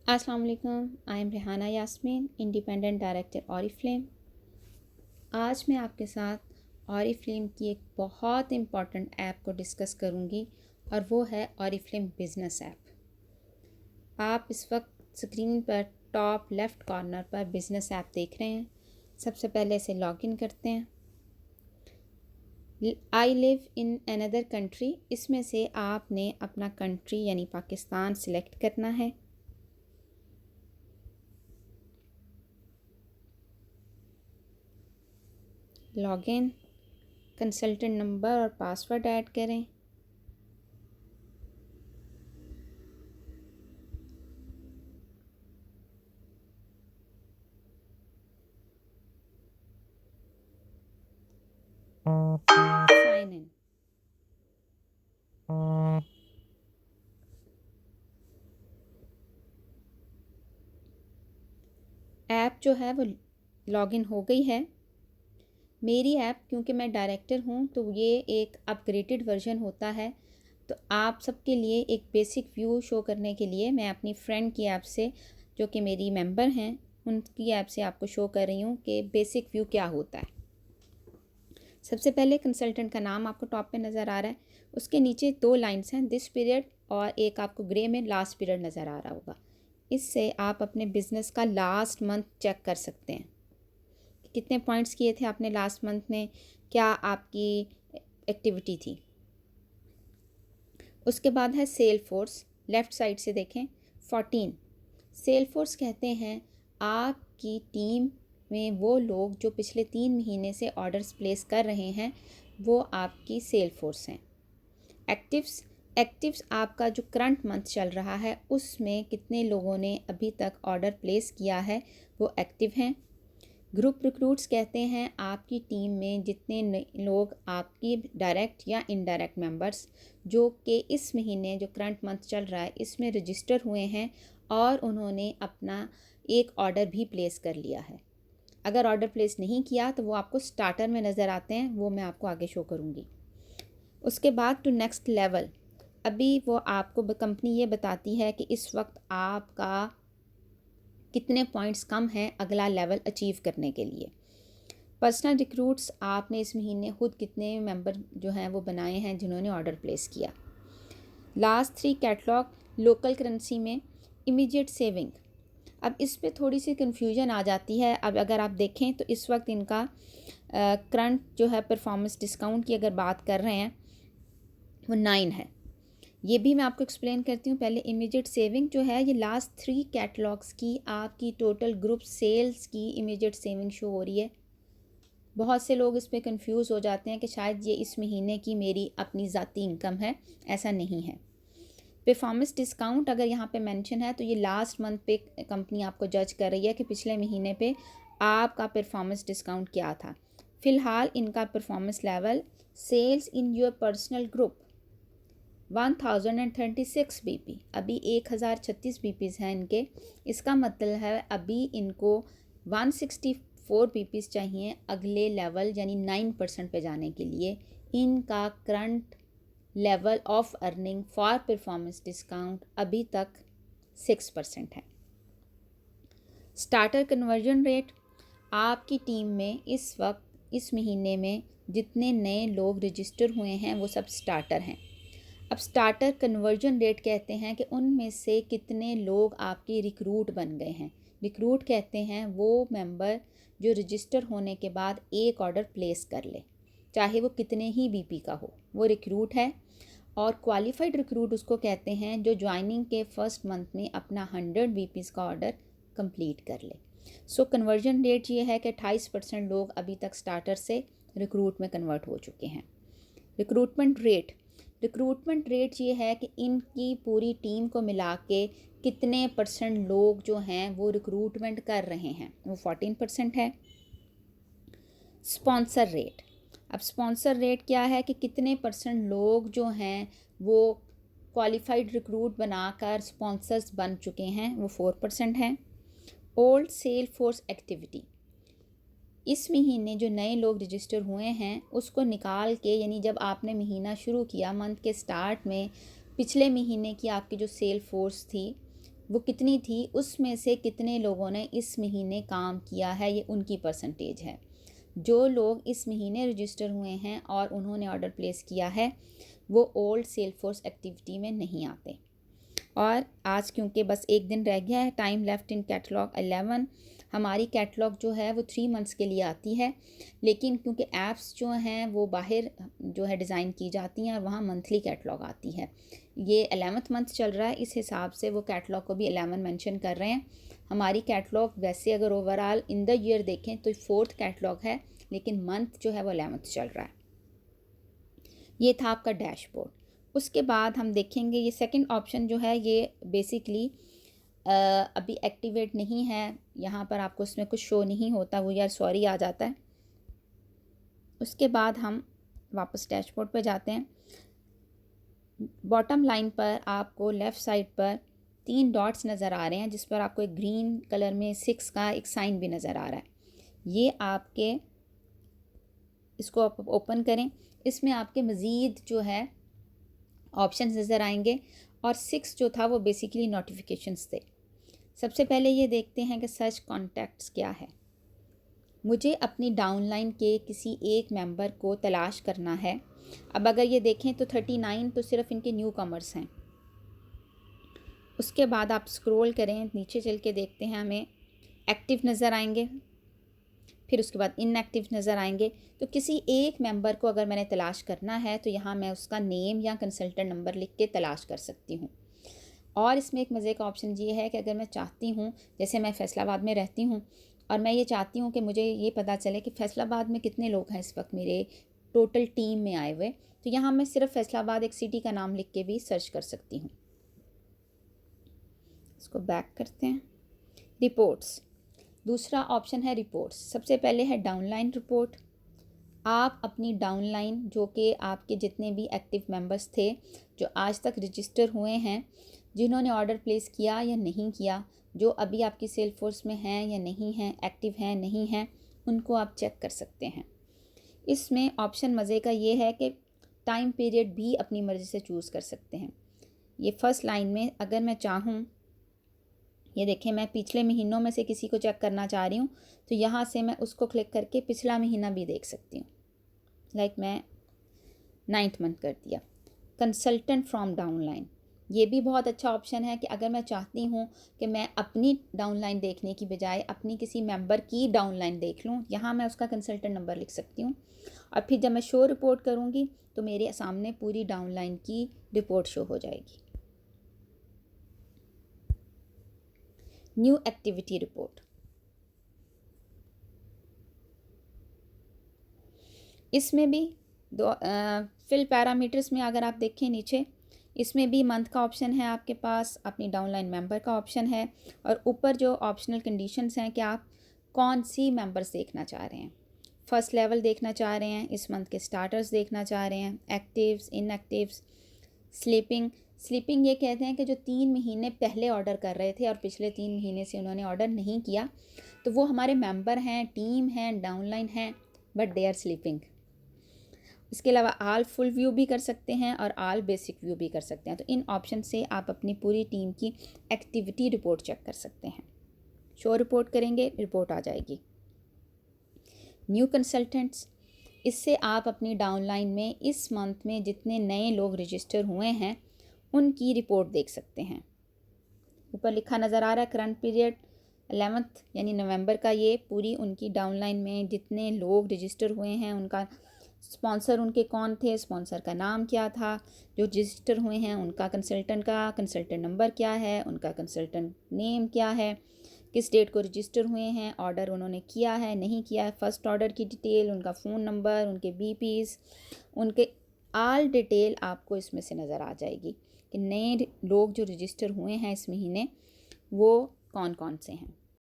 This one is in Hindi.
अस्सलाम वालेकुम। I am Rehana Yasmin, independent director Oriflame. आज मैं आपके साथ ऑरिफ्लेम की एक बहुत इम्पॉर्टेंट ऐप को डिस्कस करूंगी और वो है ऑरिफ्लेम बिज़नेस ऐप। आप इस वक्त स्क्रीन पर टॉप लेफ़्ट कॉर्नर पर बिज़नेस ऐप देख रहे हैं। सबसे पहले इसे लॉगिन करते हैं। I live in another country, इसमें से आपने अपना कंट्री यानी पाकिस्तान सिलेक्ट करना है। लॉगिन, कंसल्टेंट नंबर और पासवर्ड ऐड करें। Sign in. ऐप जो है वो लॉगिन हो गई है। मेरी ऐप, क्योंकि मैं डायरेक्टर हूँ तो ये एक अपग्रेडेड वर्जन होता है, तो आप सबके लिए एक बेसिक व्यू शो करने के लिए मैं अपनी फ्रेंड की ऐप से, जो कि मेरी मेंबर हैं, उनकी ऐप से आपको शो कर रही हूँ कि बेसिक व्यू क्या होता है। सबसे पहले कंसल्टेंट का नाम आपको टॉप पे नज़र आ रहा है, उसके नीचे दो लाइंस हैं, दिस पीरियड, और एक आपको ग्रे में लास्ट पीरियड नज़र आ रहा होगा। इससे आप अपने बिज़नेस का लास्ट मंथ चेक कर सकते हैं, कितने पॉइंट्स किए थे आपने लास्ट मंथ में, क्या आपकी एक्टिविटी थी। उसके बाद है सेल फोर्स, लेफ़्ट साइड से देखें 14। सेल फोर्स कहते हैं आपकी टीम में वो लोग जो पिछले 3 महीने से ऑर्डर्स प्लेस कर रहे हैं, वो आपकी सेल फोर्स हैं। एक्टिव्स, एक्टिव्स आपका जो करंट मंथ चल रहा है उसमें कितने लोगों ने अभी तक ऑर्डर प्लेस किया है, वो एक्टिव हैं। ग्रुप रिक्रूट्स कहते हैं आपकी टीम में जितने लोग आपकी डायरेक्ट या इनडायरेक्ट मेंबर्स जो कि इस महीने जो करंट मंथ चल रहा है इसमें रजिस्टर हुए हैं और उन्होंने अपना एक ऑर्डर भी प्लेस कर लिया है। अगर ऑर्डर प्लेस नहीं किया तो वो आपको स्टार्टर में नज़र आते हैं, वो मैं आपको आगे शो करूँगी। उसके बाद टू नेक्स्ट लेवल, अभी वो आपको कंपनी ये बताती है कि इस वक्त आपका कितने पॉइंट्स कम हैं अगला लेवल अचीव करने के लिए। पर्सनल रिक्रूट्स, आपने इस महीने खुद कितने मेंबर जो हैं वो बनाए हैं जिन्होंने ऑर्डर प्लेस किया। लास्ट 3 कैटलॉग, लोकल करेंसी में इमीडिएट सेविंग। अब इस पे थोड़ी सी कन्फ्यूजन आ जाती है। अब अगर आप देखें तो इस वक्त इनका करंट जो है परफॉर्मेंस डिस्काउंट की अगर बात कर रहे हैं वो 9 है। ये भी मैं आपको एक्सप्लेन करती हूँ। पहले इमीडिएट सेविंग जो है, ये लास्ट 3 कैटलॉग्स की आपकी टोटल ग्रुप सेल्स की इमीडिएट सेविंग शो हो रही है। बहुत से लोग इस पे कंफ्यूज हो जाते हैं कि शायद ये इस महीने की मेरी अपनी ज़ाती इनकम है, ऐसा नहीं है। परफॉर्मेंस डिस्काउंट अगर यहाँ पे मेंशन है तो ये लास्ट मंथ पे कंपनी आपको जज कर रही है कि पिछले महीने पे आपका परफॉर्मेंस डिस्काउंट क्या था। फ़िलहाल इनका performance level sales in your personal group 1036 BP, अभी 1036 BPs हैं इनके। इसका मतलब है अभी इनको 164 BPs चाहिए अगले लेवल यानी 9% पे जाने के लिए। इनका current level of earning for performance discount अभी तक 6% है। स्टार्टर कन्वर्जन रेट, आपकी टीम में इस वक्त इस महीने में जितने नए लोग रजिस्टर हुए हैं वो सब स्टार्टर हैं। अब स्टार्टर कन्वर्जन रेट कहते हैं कि उनमें से कितने लोग आपके रिक्रूट बन गए हैं। रिक्रूट कहते हैं वो मेंबर जो रजिस्टर होने के बाद एक ऑर्डर प्लेस कर ले, चाहे वो कितने ही बीपी का हो, वो रिक्रूट है। और क्वालिफाइड रिक्रूट उसको कहते हैं जो ज्वाइनिंग के फर्स्ट मंथ में अपना 100 बीपीज़ का ऑर्डर कंप्लीट कर ले। सो कन्वर्जन रेट ये है कि 28% लोग अभी तक स्टार्टर से रिक्रूट में कन्वर्ट हो चुके हैं। रिक्रूटमेंट रेट, रिक्रूटमेंट रेट ये है कि इनकी पूरी टीम को मिला के कितने परसेंट लोग जो हैं वो रिक्रूटमेंट कर रहे हैं, वो 14% है। स्पॉन्सर रेट, अब स्पॉन्सर रेट क्या है कि कितने परसेंट लोग जो हैं वो क्वालिफाइड रिक्रूट बनाकर स्पॉन्सर्स बन चुके हैं, वो 4% है। ओल्ड सेल फोर्स एक्टिविटी, इस महीने जो नए लोग रजिस्टर हुए हैं उसको निकाल के, यानी जब आपने महीना शुरू किया मंथ के स्टार्ट में, पिछले महीने की आपकी जो सेल फोर्स थी वो कितनी थी, उसमें से कितने लोगों ने इस महीने काम किया है, ये उनकी परसेंटेज है। जो लोग इस महीने रजिस्टर हुए हैं और उन्होंने ऑर्डर प्लेस किया है वो ओल्ड सेलफोर्स एक्टिविटी में नहीं आते। और आज क्योंकि बस एक दिन रह गया है, टाइम लेफ्ट इन कैटलॉग 11, हमारी कैटलॉग जो है वो 3 मंथ्स के लिए आती है, लेकिन क्योंकि ऐप्स जो हैं वो बाहर जो है डिज़ाइन की जाती हैं और वहाँ मंथली कैटलॉग आती है। ये 11th मंथ चल रहा है, इस हिसाब से वो कैटलॉग को भी 11 मेंशन कर रहे हैं। हमारी कैटलॉग वैसे अगर ओवरऑल इन द ईयर देखें तो 4th कैटलॉग है, लेकिन मंथ जो है वो 11th चल रहा है। ये था आपका डैशबोर्ड। उसके बाद हम देखेंगे ये सेकंड ऑप्शन जो है ये बेसिकली अभी एक्टिवेट नहीं है, यहाँ पर आपको इसमें कुछ शो नहीं होता, वो यार सॉरी आ जाता है। उसके बाद हम वापस डैशबोर्ड पर जाते हैं। बॉटम लाइन पर आपको लेफ़्ट साइड पर 3 डॉट्स नज़र आ रहे हैं, जिस पर आपको एक ग्रीन कलर में 6 का एक साइन भी नज़र आ रहा है। ये आपके, इसको आप ओपन करें, इसमें आपके मज़ीद जो है ऑप्शंस नज़र आएंगे और 6 जो था वो बेसिकली नोटिफिकेशंस थे। सबसे पहले ये देखते हैं कि सर्च कॉन्टैक्ट्स क्या है। मुझे अपनी डाउनलाइन के किसी एक मेंबर को तलाश करना है। अब अगर ये देखें तो 39 तो सिर्फ इनके न्यू कमर्स हैं। उसके बाद आप स्क्रॉल करें, नीचे चल के देखते हैं, हमें एक्टिव नज़र आएंगे, फिर उसके बाद इनएक्टिव नज़र आएंगे। तो किसी एक मेंबर को अगर मैंने तलाश करना है तो यहाँ मैं उसका नेम या कंसल्टेंट नंबर लिख के तलाश कर सकती हूँ। और इसमें एक मज़े का ऑप्शन ये है कि अगर मैं चाहती हूँ, जैसे मैं फैसलाबाद में रहती हूँ और मैं ये चाहती हूँ कि मुझे ये पता चले कि फैसलाबाद में कितने लोग हैं इस वक्त मेरे टोटल टीम में आए हुए, तो यहाँ मैं सिर्फ फैसलाबाद एक सिटी का नाम लिख के भी सर्च कर सकती हूँ। इसको बैक करते हैं। रिपोर्ट्स, दूसरा ऑप्शन है रिपोर्ट्स। सबसे पहले है डाउनलाइन रिपोर्ट। आप अपनी डाउनलाइन जो कि आपके जितने भी एक्टिव मेंबर्स थे जो आज तक रजिस्टर हुए हैं, जिन्होंने ऑर्डर प्लेस किया या नहीं किया, जो अभी आपकी सेल फोर्स में हैं या नहीं हैं, एक्टिव हैं नहीं हैं, उनको आप चेक कर सकते हैं। इसमें ऑप्शन मज़े का ये है कि टाइम पीरियड भी अपनी मर्ज़ी से चूज़ कर सकते हैं। ये फर्स्ट लाइन में अगर मैं चाहूँ, ये देखें मैं पिछले महीनों में से किसी को चेक करना चाह रही हूँ तो यहाँ से मैं उसको क्लिक करके पिछला महीना भी देख सकती हूँ। लाइक मैं 9th मंथ कर दिया। कंसल्टेंट फ्रॉम डाउनलाइन, ये भी बहुत अच्छा ऑप्शन है कि अगर मैं चाहती हूँ कि मैं अपनी डाउनलाइन देखने की बजाय अपनी किसी मेंबर की डाउनलाइन देख लूँ, यहाँ मैं उसका कंसल्टेंट नंबर लिख सकती हूँ और फिर जब मैं शो रिपोर्ट करूँगी तो मेरे सामने पूरी डाउनलाइन की रिपोर्ट शो हो जाएगी। न्यू एक्टिविटी रिपोर्ट, इसमें भी दो फिल पैरामीटर्स में अगर आप देखें नीचे, इसमें भी मंथ का ऑप्शन है आपके पास, अपनी डाउनलाइन मेंबर का ऑप्शन है और ऊपर जो ऑप्शनल कंडीशंस हैं कि आप कौन सी मेंबर्स देखना चाह रहे हैं। फर्स्ट लेवल देखना चाह रहे हैं, इस मंथ के स्टार्टर्स देखना चाह रहे हैं, एक्टिव्स, इनएक्टिव्स, स्लीपिंग ये कहते हैं कि जो 3 महीने पहले ऑर्डर कर रहे थे और पिछले 3 महीने से उन्होंने ऑर्डर नहीं किया, तो वो हमारे मेंबर हैं, टीम हैं, डाउनलाइन हैं, बट दे आर स्लीपिंग। इसके अलावा आल फुल व्यू भी कर सकते हैं और आल बेसिक व्यू भी कर सकते हैं। तो इन ऑप्शन से आप अपनी पूरी टीम की एक्टिविटी रिपोर्ट चेक कर सकते हैं। शो रिपोर्ट करेंगे, रिपोर्ट आ जाएगी। न्यू कंसल्टेंट्स, इससे आप अपनी डाउनलाइन में इस मंथ में जितने नए लोग रजिस्टर हुए हैं उनकी रिपोर्ट देख सकते हैं। ऊपर लिखा नज़र आ रहा है करंट पीरियड 11th यानी नवंबर का, ये पूरी उनकी डाउनलाइन में जितने लोग रजिस्टर हुए हैं उनका स्पॉन्सर उनके कौन थे, स्पॉन्सर का नाम क्या था, जो रजिस्टर हुए हैं उनका कंसल्टेंट नंबर क्या है, उनका कंसल्टेंट नेम क्या है, किस डेट को रजिस्टर हुए हैं, ऑर्डर उन्होंने किया है नहीं किया है, फ़र्स्ट ऑर्डर की डिटेल, उनका फ़ोन नंबर, उनके बीपीज़, उनके आल डिटेल आपको इसमें से नज़र आ जाएगी कि नए लोग जो रजिस्टर हुए हैं इस महीने वो कौन कौन से हैं।